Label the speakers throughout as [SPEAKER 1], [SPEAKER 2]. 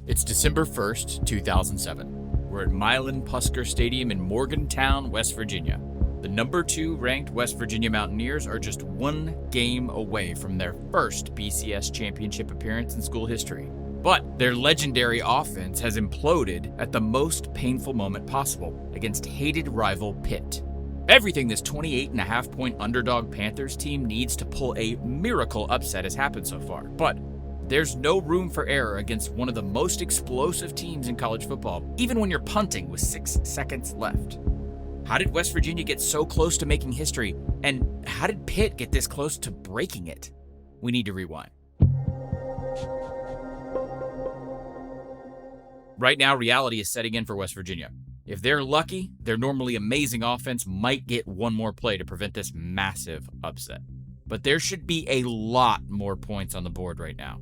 [SPEAKER 1] It's December 1st, 2007. We're at Milan Puskar Stadium in Morgantown, West Virginia. The number 2 ranked West Virginia Mountaineers are just one game away from their first BCS Championship appearance in school history. But their legendary offense has imploded at the most painful moment possible against hated rival Pitt. Everything this 28.5-point underdog Panthers team needs to pull a miracle upset has happened so far. But there's no room for error against one of the most explosive teams in college football, even when you're punting with 6 seconds left. How did West Virginia get so close to making history? And how did Pitt get this close to breaking it? We need to rewind. Right now, reality is setting in for West Virginia. If they're lucky, their normally amazing offense might get one more play to prevent this massive upset. But there should be a lot more points on the board right now.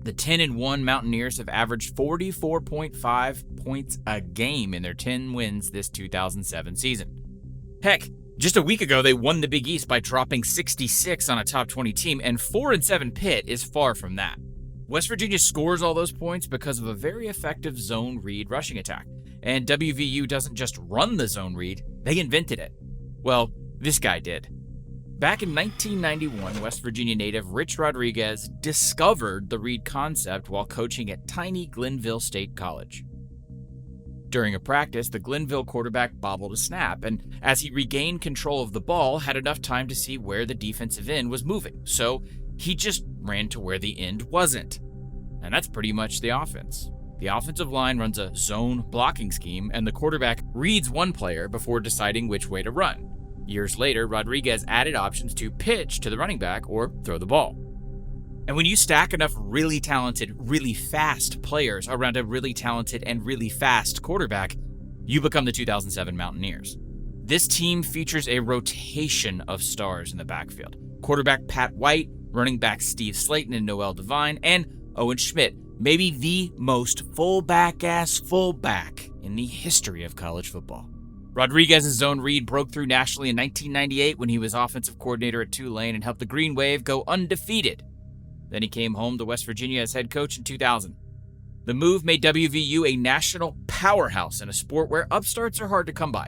[SPEAKER 1] The 10-1 Mountaineers have averaged 44.5 points a game in their 10 wins this 2007 season. Heck, just a week ago they won the Big East by dropping 66 on a top 20 team, and 4-7 Pitt is far from that. West Virginia scores all those points because of a very effective zone read rushing attack, and WVU doesn't just run the zone read, they invented it. Well, this guy did. Back in 1991, West Virginia native Rich Rodriguez discovered the read concept while coaching at tiny Glenville State College. During a practice, the Glenville quarterback bobbled a snap, and as he regained control of the ball, had enough time to see where the defensive end was moving, so he just ran to where the end wasn't. And that's pretty much the offense. The offensive line runs a zone blocking scheme, and the quarterback reads one player before deciding which way to run. Years later, Rodriguez added options to pitch to the running back or throw the ball. And when you stack enough really talented, really fast players around a really talented and really fast quarterback, you become the 2007 Mountaineers. This team features a rotation of stars in the backfield. Quarterback Pat White, running back Steve Slayton and Noel Devine, and Owen Schmidt, maybe the most fullback-ass fullback in the history of college football. Rodriguez's zone read broke through nationally in 1998 when he was offensive coordinator at Tulane and helped the Green Wave go undefeated. Then he came home to West Virginia as head coach in 2000. The move made WVU a national powerhouse in a sport where upstarts are hard to come by.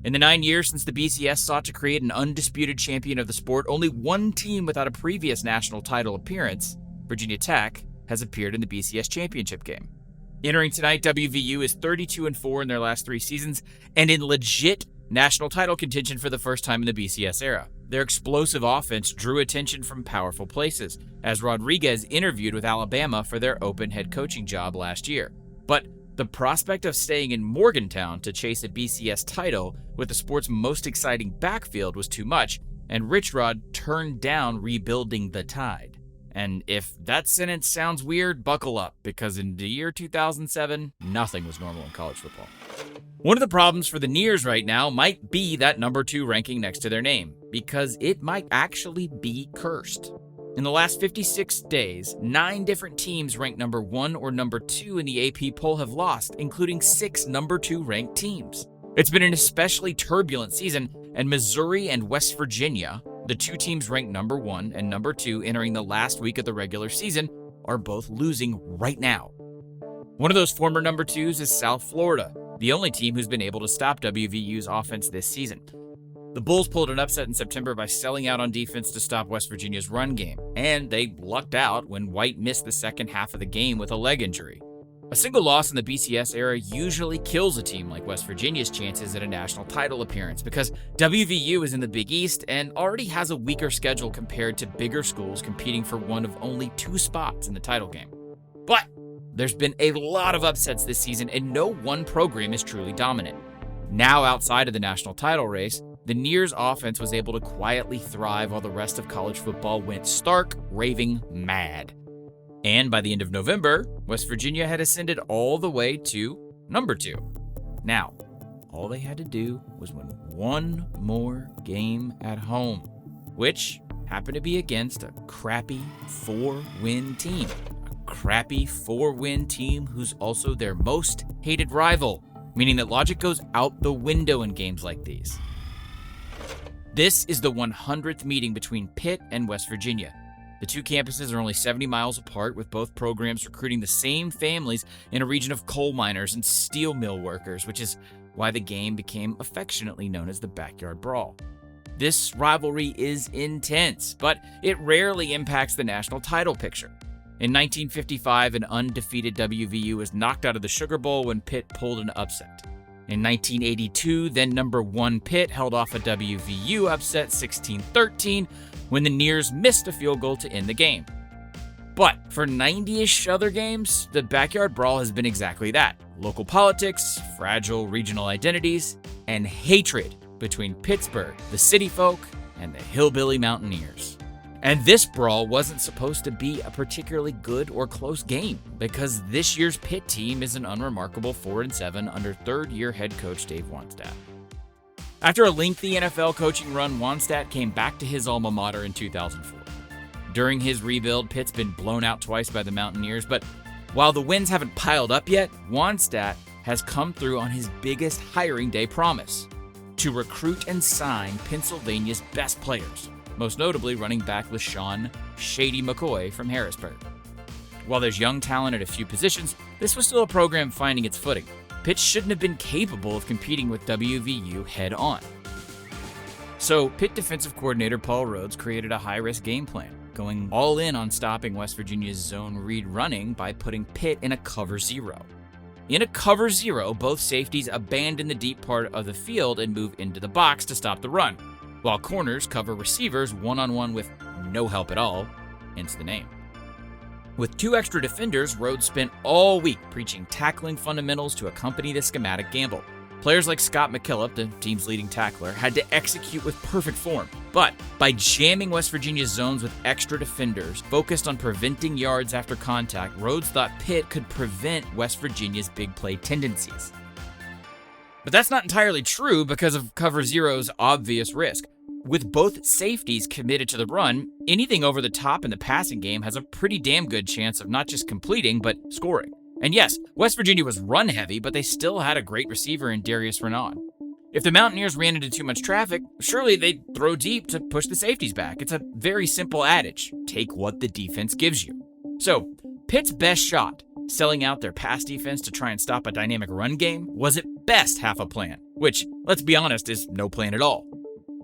[SPEAKER 1] In the 9 years since the BCS sought to create an undisputed champion of the sport, only one team without a previous national title appearance, Virginia Tech, has appeared in the BCS Championship game. Entering tonight, WVU is 32-4 in their last 3 seasons and in legit national title contention for the first time in the BCS era. Their explosive offense drew attention from powerful places, as Rodriguez interviewed with Alabama for their open head coaching job last year. But the prospect of staying in Morgantown to chase a BCS title with the sport's most exciting backfield was too much, and Rich Rod turned down rebuilding the Tide. And if that sentence sounds weird, buckle up, because in the year 2007, nothing was normal in college football. One of the problems for the Neers right now might be that number 2 ranking next to their name, because it might actually be cursed. In the last 56 days, 9 different teams ranked number 1 or number 2 in the AP poll have lost, including 6 number 2 ranked teams. It's been an especially turbulent season, and Missouri and West Virginia, the 2 teams ranked number 1 and number 2 entering the last week of the regular season, are both losing right now. One of those former number 2s is South Florida, the only team who's been able to stop WVU's offense this season. The Bulls pulled an upset in September by selling out on defense to stop West Virginia's run game, and they lucked out when White missed the second half of the game with a leg injury. A single loss in the BCS era usually kills a team like West Virginia's chances at a national title appearance because WVU is in the Big East and already has a weaker schedule compared to bigger schools competing for one of only 2 spots in the title game. But there's been a lot of upsets this season, and no one program is truly dominant. Now outside of the national title race, the Neers offense was able to quietly thrive while the rest of college football went stark, raving mad. And by the end of November, West Virginia had ascended all the way to number 2. Now, all they had to do was win one more game at home, which happened to be against a crappy 4-win team. A crappy 4-win team who's also their most hated rival, meaning that logic goes out the window in games like these. This is the 100th meeting between Pitt and West Virginia. The two campuses are only 70 miles apart, with both programs recruiting the same families in a region of coal miners and steel mill workers, which is why the game became affectionately known as the Backyard Brawl. This rivalry is intense, but it rarely impacts the national title picture. In 1955, an undefeated WVU was knocked out of the Sugar Bowl when Pitt pulled an upset. In 1982, then number 1 Pitt held off a WVU upset 16-13 when the Nears missed a field goal to end the game. But for 90-ish other games, the Backyard Brawl has been exactly that: local politics, fragile regional identities, and hatred between Pittsburgh, the city folk, and the hillbilly Mountaineers. And this brawl wasn't supposed to be a particularly good or close game, because this year's Pitt team is an unremarkable 4-7 under third-year head coach Dave Wannstedt. After a lengthy NFL coaching run, Wannstedt came back to his alma mater in 2004. During his rebuild, Pitt's been blown out twice by the Mountaineers, but while the wins haven't piled up yet, Wannstedt has come through on his biggest hiring day promise: to recruit and sign Pennsylvania's best players, most notably running back LaShawn "Shady" McCoy from Harrisburg. While there's young talent at a few positions, this was still a program finding its footing. Pitt shouldn't have been capable of competing with WVU head-on. So Pitt defensive coordinator Paul Rhodes created a high-risk game plan, going all in on stopping West Virginia's zone read running by putting Pitt in a cover 0. In a cover 0, both safeties abandon the deep part of the field and move into the box to stop the run, while corners cover receivers one-on-one with no help at all, hence the name. With 2 extra defenders, Rhodes spent all week preaching tackling fundamentals to accompany the schematic gamble. Players like Scott McKillop, the team's leading tackler, had to execute with perfect form. But by jamming West Virginia's zones with extra defenders focused on preventing yards after contact, Rhodes thought Pitt could prevent West Virginia's big play tendencies. But that's not entirely true because of cover 0's obvious risk. With both safeties committed to the run, anything over the top in the passing game has a pretty damn good chance of not just completing, but scoring. And yes, West Virginia was run-heavy, but they still had a great receiver in Darius Renaud. If the Mountaineers ran into too much traffic, surely they'd throw deep to push the safeties back. It's a very simple adage: take what the defense gives you. So, Pitt's best shot, selling out their pass defense to try and stop a dynamic run game, was at best half a plan, which, let's be honest, is no plan at all.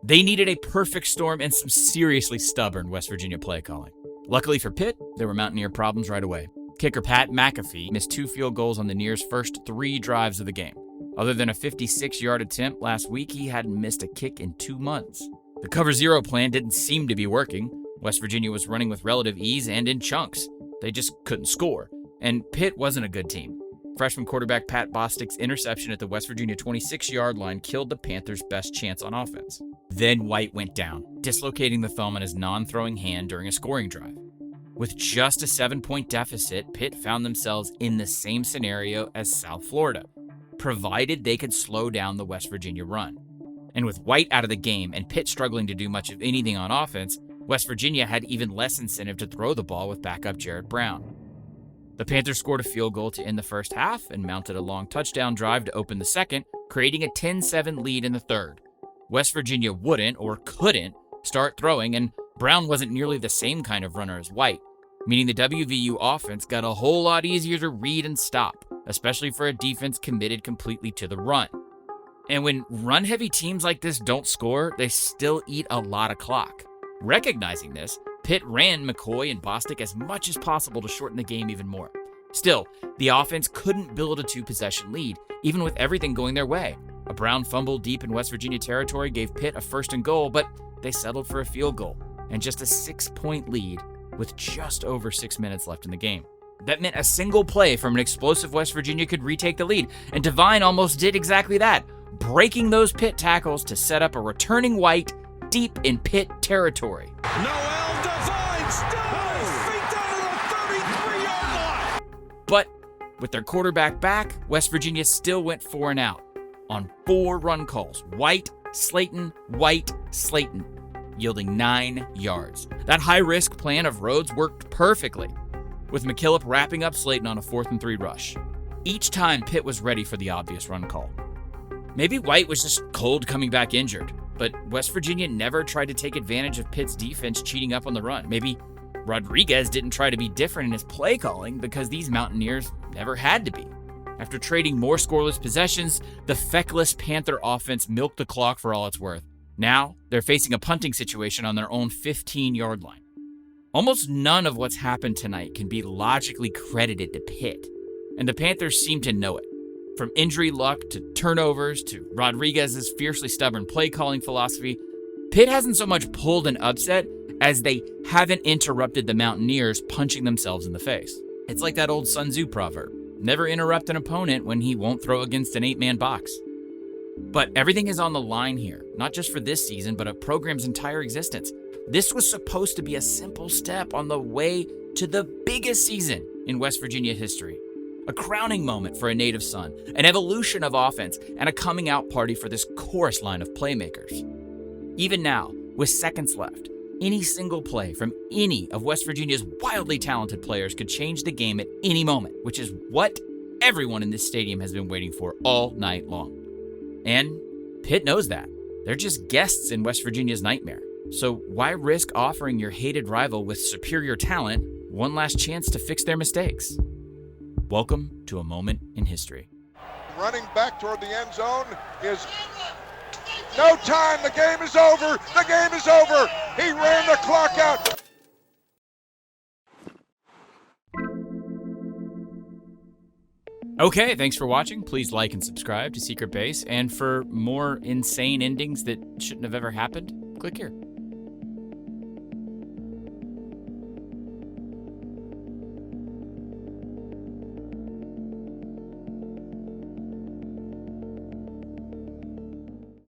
[SPEAKER 1] They needed a perfect storm and some seriously stubborn West Virginia play calling. Luckily for Pitt, there were Mountaineer problems right away. Kicker Pat McAfee missed 2 field goals on the Nears' first 3 drives of the game. Other than a 56-yard attempt last week, he hadn't missed a kick in 2 months. The cover 0 plan didn't seem to be working. West Virginia was running with relative ease and in chunks. They just couldn't score. And Pitt wasn't a good team. Freshman quarterback Pat Bostic's interception at the West Virginia 26-yard line killed the Panthers' best chance on offense. Then White went down, dislocating the thumb on his non-throwing hand during a scoring drive. With just a 7-point deficit, Pitt found themselves in the same scenario as South Florida, provided they could slow down the West Virginia run. And with White out of the game and Pitt struggling to do much of anything on offense, West Virginia had even less incentive to throw the ball with backup Jarrett Brown. The Panthers scored a field goal to end the first half and mounted a long touchdown drive to open the second, creating a 10-7 lead in the third. West Virginia wouldn't or couldn't start throwing, and Brown wasn't nearly the same kind of runner as White, meaning the WVU offense got a whole lot easier to read and stop, especially for a defense committed completely to the run. And when run-heavy teams like this don't score, they still eat a lot of clock. Recognizing this, Pitt ran McCoy and Bostic as much as possible to shorten the game even more. Still, the offense couldn't build a 2-possession lead, even with everything going their way. A Brown fumble deep in West Virginia territory gave Pitt a 1st and goal, but they settled for a field goal and just a 6-point lead with just over 6 minutes left in the game. That meant a single play from an explosive West Virginia could retake the lead, and Devine almost did exactly that, breaking those Pitt tackles to set up a returning White deep in Pitt territory.
[SPEAKER 2] Noel Devine still feet down to the 33-yard line.
[SPEAKER 1] But with their quarterback back, West Virginia still went 4 and out on 4 run calls: White, Slayton, yielding 9 yards. That high-risk plan of Rhodes worked perfectly, with McKillop wrapping up Slayton on a 4th and 3 rush. Each time, Pitt was ready for the obvious run call. Maybe White was just cold coming back injured, but West Virginia never tried to take advantage of Pitt's defense cheating up on the run. Maybe Rodriguez didn't try to be different in his play calling because these Mountaineers never had to be. After trading more scoreless possessions, the feckless Panther offense milked the clock for all it's worth. Now, they're facing a punting situation on their own 15-yard line. Almost none of what's happened tonight can be logically credited to Pitt, and the Panthers seem to know it. From injury luck to turnovers to Rodriguez's fiercely stubborn play calling philosophy, Pitt hasn't so much pulled an upset as they haven't interrupted the Mountaineers punching themselves in the face. It's like that old Sun Tzu proverb, never interrupt an opponent when he won't throw against an 8-man box. But everything is on the line here, not just for this season, but a program's entire existence. This was supposed to be a simple step on the way to the biggest season in West Virginia history. A crowning moment for a native son, an evolution of offense, and a coming out party for this chorus line of playmakers. Even now, with seconds left, any single play from any of West Virginia's wildly talented players could change the game at any moment, which is what everyone in this stadium has been waiting for all night long. And Pitt knows that. They're just guests in West Virginia's nightmare. So why risk offering your hated rival with superior talent one last chance to fix their mistakes? Welcome to a moment in history.
[SPEAKER 3] Running back toward the end zone is no time. The game is over. The game is over. He ran the clock out.
[SPEAKER 1] Okay, thanks for watching. Please like and subscribe to Secret Base. And for more insane endings that shouldn't have ever happened, click here.